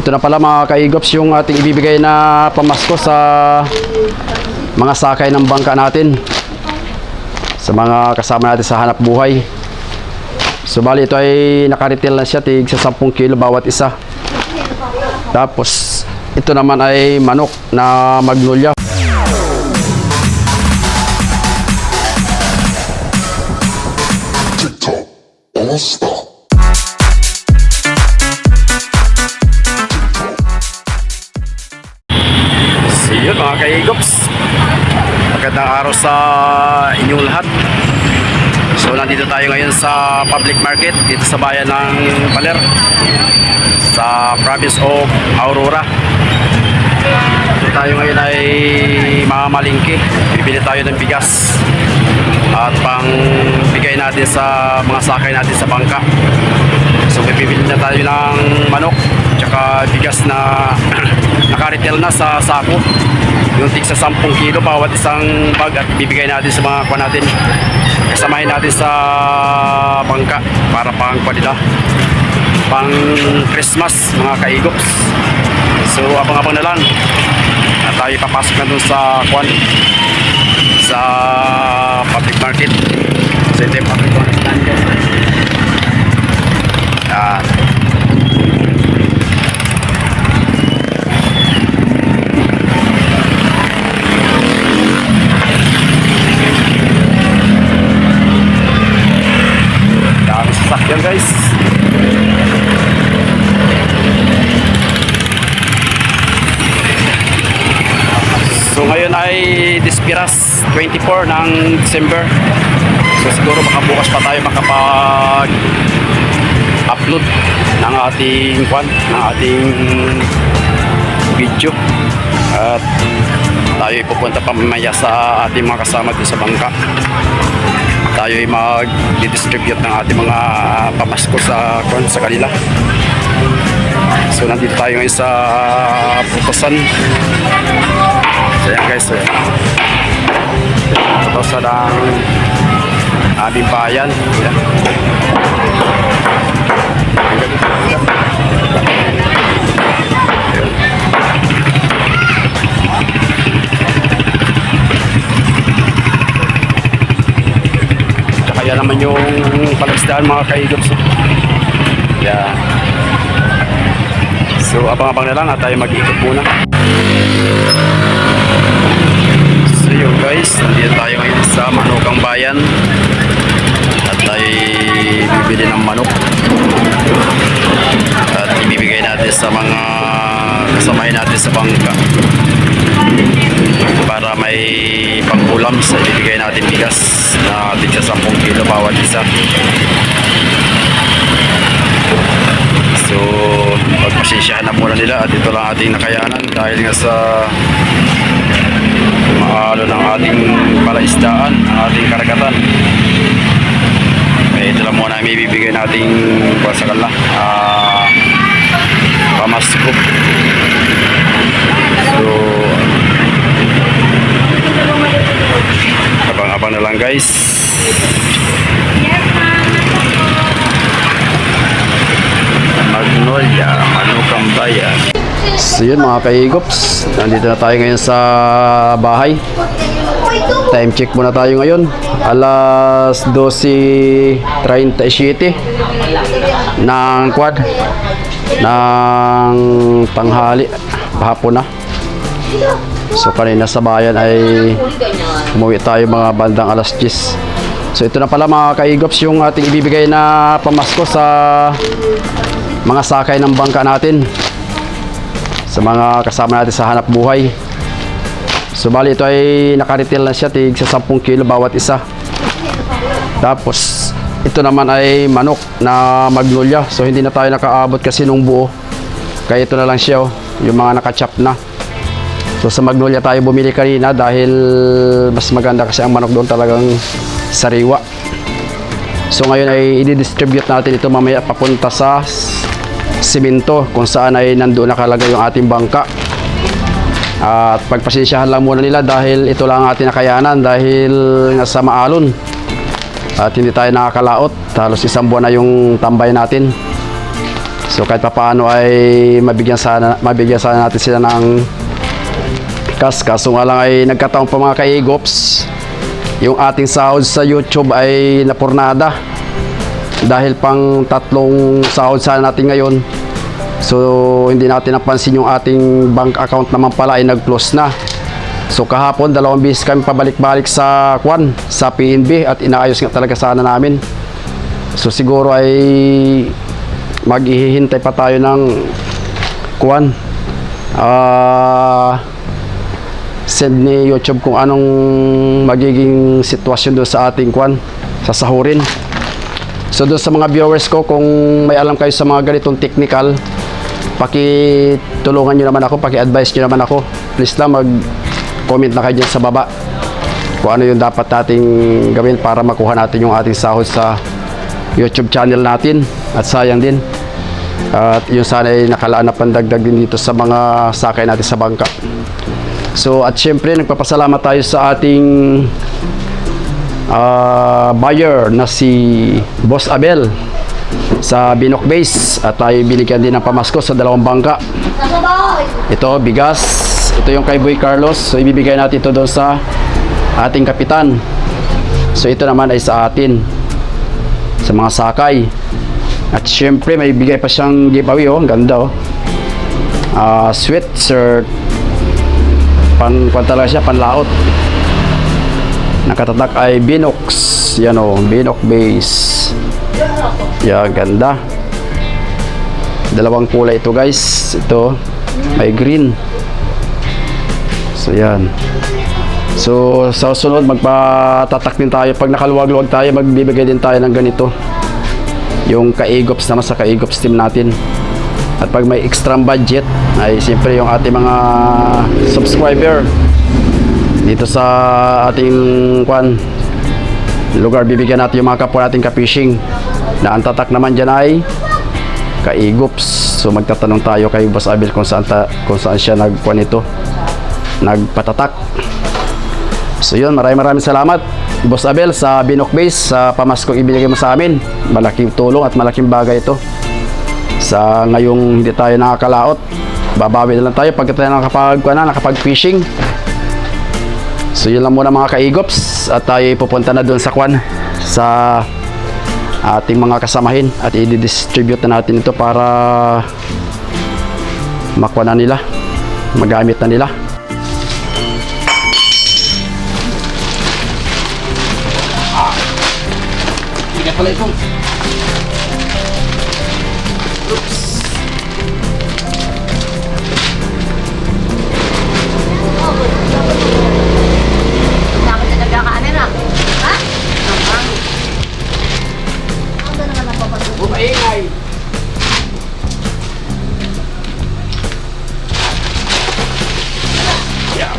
Ito na pala mga kaigops yung ating ibibigay na pamasko sa mga sakay ng bangka natin, sa mga kasama natin sa hanap buhay. So bali ito ay nakaretail na siya, tig sa 10 kilo bawat isa. Tapos ito naman ay manok na Magnolia. TikTok All-Star. So yun mga kaigops, magandang araw sa inyong lahat. So nandito tayo ngayon sa public market dito sa bayan ng Baler, sa province of Aurora. Dito tayo ngayon ay mamalingki, bibili tayo ng bigas at pang bigay natin sa mga sakay natin sa bangka. So bibili na tayo ng manok tsaka bigas na naka-retail na sa sako, yung tig sa 10 kilo bawat isang bag, at bibigay natin sa mga kuha natin, kasamahin natin sa bangka para pang nila pang Christmas mga kaigops. So abang-abang na lang at tayo papasok na dun sa kuan, sa public market. So ito yung public market natin. Yan. Dami sasakyan guys. So ngayon ay Dispiras 24 ng December. So siguro baka bukas pa tayo makapag-upload ng ating video. At tayo ipupunta pa mamaya sa ating mga kasama dito sa bangka. Tayo ay mag-distribute ng ating mga pamasko sa kanila. So nandito tayo ngayon sa Putusan. So yan guys, Putusan ng aming bayan. Yan. Kaya naman yung palagsdaan mga kaigops. Yan. So abang-abang na lang at tayo mag-ikot muna. So yun guys, nandito tayo ngayon sa Manukang Bayan at tayo bibili ng manok at ibibigay natin sa mga kasamahin natin sa bangka para may pang-ulam sa ibibigay natin bigas na atin sa 10 kilo bawat isa. So pagpasensyahan na muna nila at ito lang ating nakayanan dahil nga sa maalo ng ating palaisdaan, ang ating karagatan. Ito lang muna may bibigay nating pasakala pamasko. So abang-abang na lang guys. Magnolia, Manukang Bayan. So yun mga kaigops, nandito na tayo ngayon sa bahay. Time check muna tayo ngayon, alas 12:37 ng quad ng tanghali, hapon na. So kanina sa bayan ay umuwi tayo mga bandang alas 10. So ito na pala mga kaigops yung ating ibibigay na pamasko sa mga sakay ng bangka natin, sa mga kasama natin sa hanap buhay. So bali ito ay nakaretail na siya, tig sa 10 kilo bawat isa. Tapos ito naman ay manok na Magnolia. So hindi na tayo nakaabot kasi nung buo, kaya ito na lang siya, yung mga nakachap na. So sa Magnolia tayo bumili kanina dahil mas maganda kasi ang manok doon talagang sariwa. So ngayon ay i-distribute natin ito mamaya papunta sa simento kung saan ay nandoon nakalagay yung ating bangka. At pagpasensyahan lang muna nila dahil ito lang ang ating nakayanan dahil nasa maalon at hindi tayo nakakalaot. Halos isang buwan na yung tambay natin. So kahit papaano ay mabigyan sana natin sila ng cash. Kaso nga lang ay nagkataon pa mga ka-Egops, yung ating sahod sa YouTube ay napurnada dahil pang 3 sahod sana natin ngayon. So hindi natin napansin yung ating bank account naman pala ay nag-close na. So kahapon 2 beses kami pabalik-balik sa sa PNB at inaayos nga talaga sana namin. So siguro ay maghihintay pa tayo ng send ni YouTube kung anong magiging sitwasyon doon sa ating sa sahurin. So doon sa mga viewers ko, kung may alam kayo sa mga ganitong technical, pakitulungan nyo naman ako, paki-advise nyo naman ako. Please lang mag-comment na kayo dyan sa baba kung ano yung dapat nating gawin para makuha natin yung ating sahod sa YouTube channel natin. At sayang din, at yun sana ay nakalaan na pandagdag din dito sa mga sakay natin sa bangka. So at syempre nagpapasalamat tayo sa ating buyer na si Boss Abel sa Binoc Base, at tayo binigyan din ng pamasko sa 2 bangka. Ito bigas, ito yung kay Boy Carlos, so ibibigay natin ito doon sa ating kapitan. So ito naman ay sa atin, sa mga sakay. At syempre may bigay pa siyang giveaway, ang ganda sweatshirt, talaga siya, panlaot. Nakatatak ay Binox, yan Binoc Base. Yan, ganda. 2 kulay ito guys. Ito may green. So yan. So sa sunod magpatatak din tayo. Pag nakaluwag-luwag tayo, magbibigay din tayo ng ganito, yung ka-Egops naman sa ka-Egops team natin. At pag may extra budget ay siyempre yung ating mga subscriber dito sa ating lugar, bibigyan natin yung mga kapwa natin ka-fishing na ang tatak naman dyan ay ka-Egops. So magtatanong tayo kay Boss Abel kung saan siya nagpatatak. So yun, maraming salamat Boss Abel sa Binoc Base sa pamaskong ibinigay mo sa amin. Malaking tulong at malaking bagay ito sa ngayong hindi tayo nakakalaot. Babawi na lang tayo pag tayo nakapag-fishing. So yun lang muna mga ka-Egops, at tayo pupunta na doon sa sa ating mga kasamahin at i-distribute na natin ito para makuha na nila, magamit na nila. Tiga pala ito. Oops. Dapat na nagkakaanin ha? Ang gano'n naman papasok. Bumaingay. Yeah.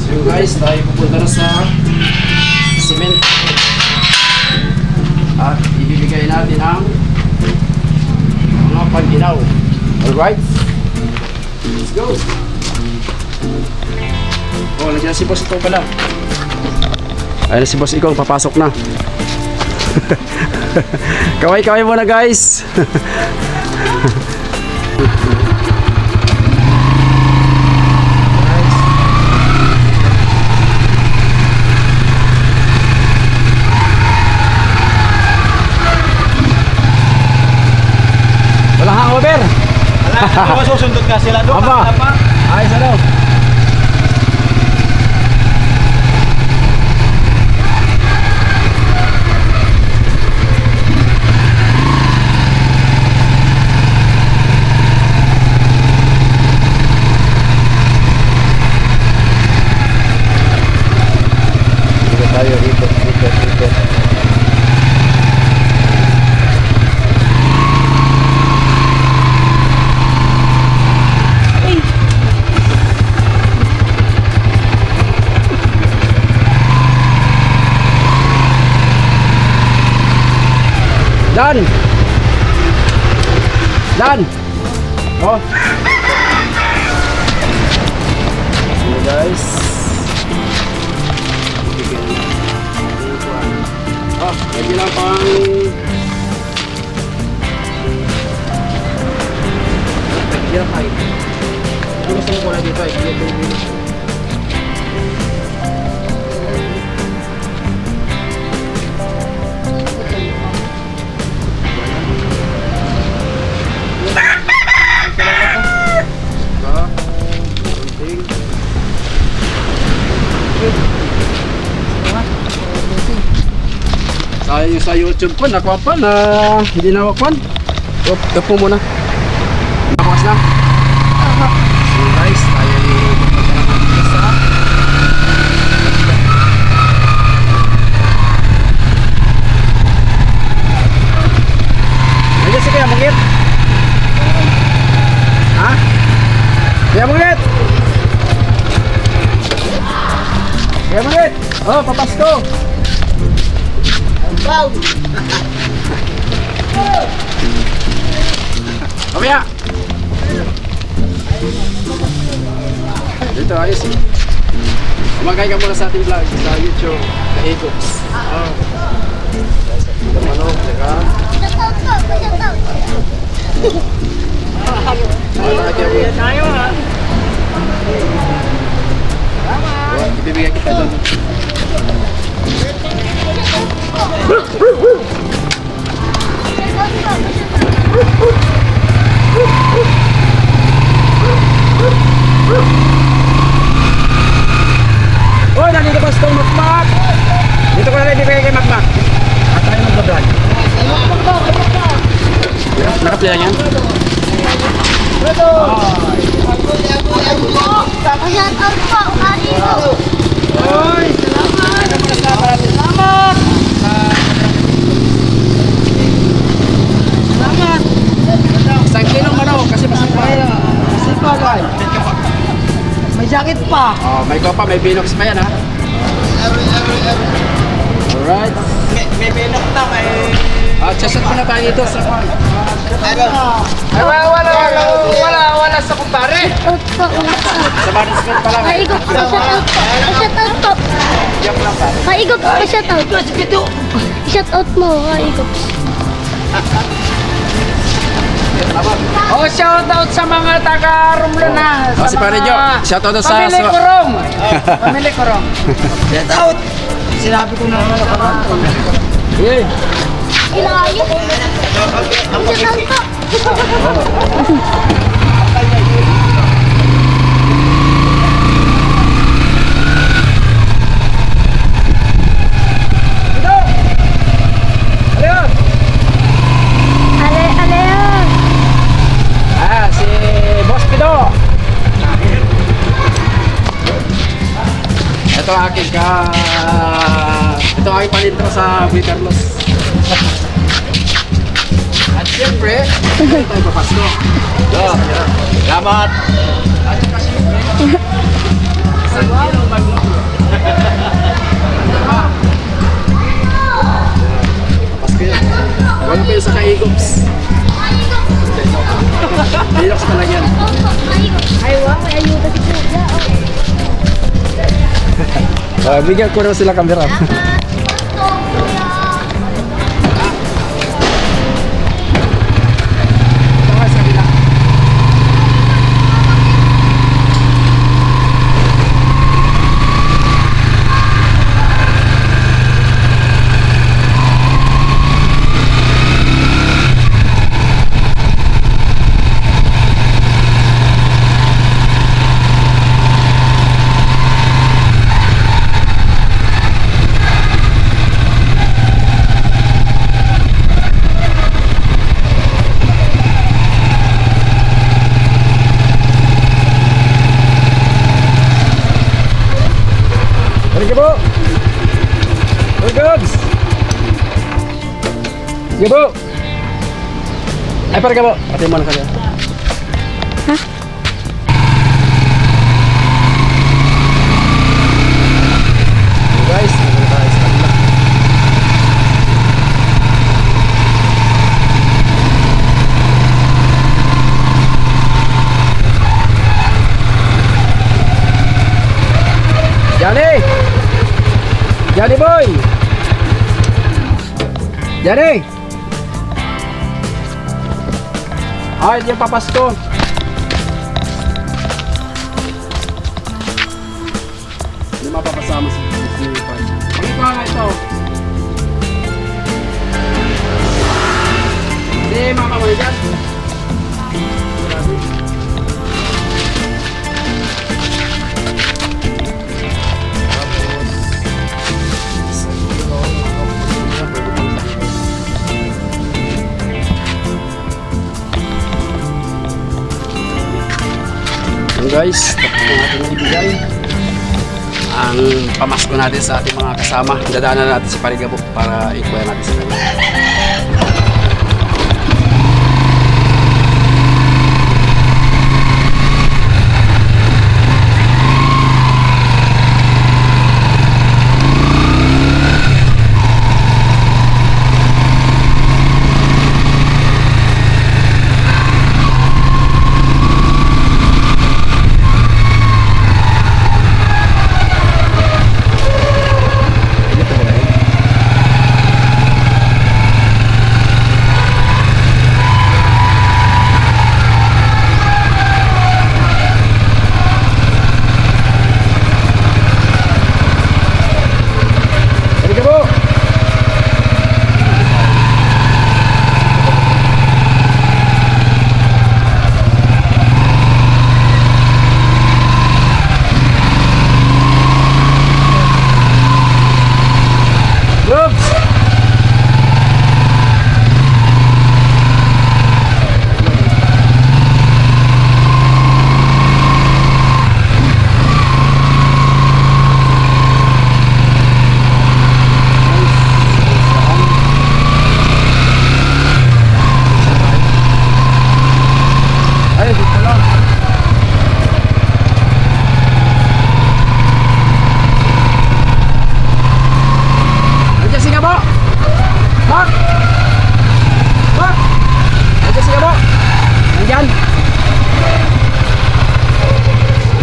So guys, tayo pupunta na sa cement at ibibigay natin ang mga pag-inaw. Alright, let's go. Oh, nandiyan si Boss ito pala. Ayun si Boss Ikong, papasok na. Kaway-kaway muna guys. Walang hangover. Wala, susundot ka sila doon. Aba. Ayos ano. Dan! Dan! Oh! So guys. Oh, pwede lang pang... Pagkira kayo. Ano gusto mo ko na dito? Ito yung video. Sa YouTube ko, nakuha pa na hindi nawakuan. Tap mo muna. Nakuha na. So guys, tayo magpapalaman dito sa Ayan si Kuya Mungit. Ha? Kuya Mungit! Kuya Mungit! Oh, papasko! Wow! Mamaya! Dito, ayos eh. Kumagay ka muna sa ating vlog sa YouTube, sa Egos. Oh. Sa manok, teka. Tayo ha. Ibibigay kita doon. Oh, nandito pa sa Makmak. Dito ko na rin ibigay kay Makmak. At tayo mag-vlog. Nakapila yan? Shout out po, Karino! Oy! Salamat! Salamat! Isang kilong manok kasi masipag. Sipagay. May jacket pa. Oh, may kopa, may binox pa yan ha. Alright. May benok na may... Chasot ko na tayo dito sa farm. Wala sa kumpare. Shout out po, mga Sa management pa lang. Maigop po, shout out po. Shout out po. Diyak lang pa. Maigop po, shout out. Shout out mo, maigop. Oh, shout out sa mga taga Romblona. Oh, si Pare Jo, shout out sa... Pamili Kurong. Pamili Kurong. Shout out. Sinabi ko na naman ako. Hey. Ilayo. Shout out po. Ale. Ah, si Boss Pido. Ito ang aking ito ang aking palintro sa Buy Carlos. At siyempre, ito tayo papasko. Salamat. At saka siyempre, isang kilong bagong. Papasko yan. Huwag pa yun sa Kaigops. Dinox talaga yan. Ay, wow, may ayuda si Kuya. Bigyan ko na sila kamera. Sige po. All goods. Sige po. Ay, parang ka po. Pati mo na kanya. Guys, nagpunta tayo sa kanila. Jari! Ay, di yung papasko. Hindi mapapasama si Pan. Pagkikuha nga ito. Hindi, mama mo dyan. Guys, tapos na natin ibigay ang pamasko natin sa ating mga kasama. Dadaanan natin si Parigabo para ikuha natin sa kanila.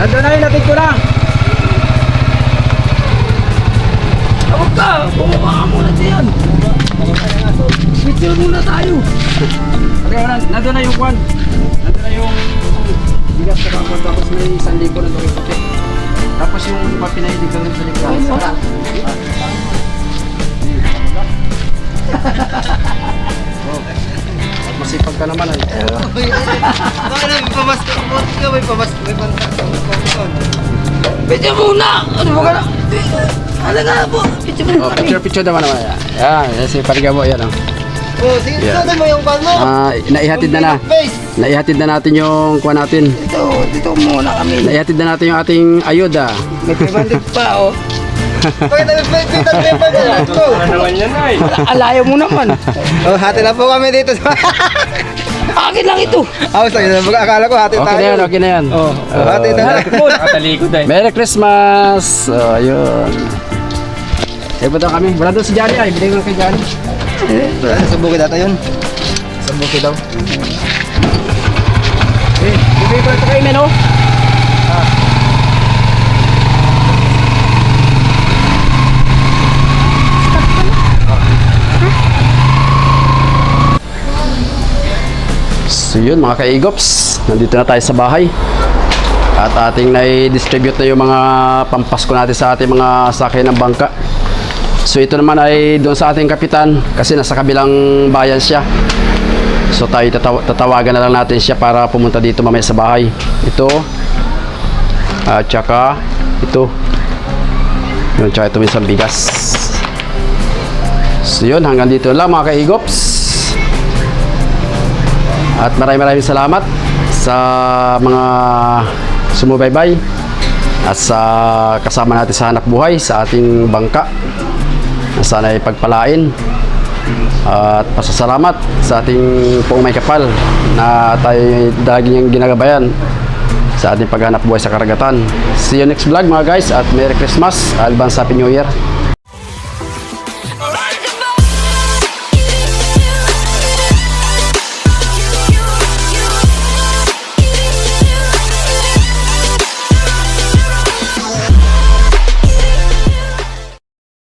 Nandun na yun, natin ko lang. Tawag ka, bumaba ka muna diyan. Picture muna tayo. Nandun na yung kwan. Nandun na yung bigas sa kapag tapos may 1,000 na doon yung puti. Tapos yung mapinahilig ka rin sa ligtas. Wala. Masipag ka naman ay. Bakit may pamasko? May pamasko. May pamasko. Picture muna! Ano ba ka na? Ano ka na po? Picture muna Oh, picture naman naman. Yan, si Parigabo yan. Oh, sige, Yeah. mo yung pan mo. Naihatid na na. Face. Naihatid na natin yung kuha natin. Dito muna kami. Naihatid na natin yung ating ayuda. May 500 pa oh. Bakit may face? Alayo mo naman. Oh, hati na po kami dito. Akin lang ito. Akala ko hati Okay na yan, okay na yan. Oh, hati na. Merry Christmas! So, ayun. Punta kami. Wala doon si Johnny ay. Bilhin ko kay Johnny. Sa bukid ata yun. Sa bukid daw. Bibigay ko ito kay Men, oh. So yun mga kaigops, nandito na tayo sa bahay at ating na-distribute na yung mga pampasko natin sa ating mga sakay ng bangka. So ito naman ay doon sa ating kapitan kasi nasa kabilang bayan siya. So tayo tatawagan na lang natin siya para pumunta dito mamaya sa bahay. Ito at saka ito yun, tsaka ito isang bigas. So yun, hanggang dito lang mga kaigops. At maraming salamat sa mga sumubaybay at sa kasama natin sa hanap buhay sa ating bangka. Sana ay pagpalain at pasasalamat sa ating poong may kapal na tayo lagi niyang ginagabayan sa ating paghanap buhay sa karagatan. See you next vlog mga guys at Merry Christmas, Advance Happy New Year.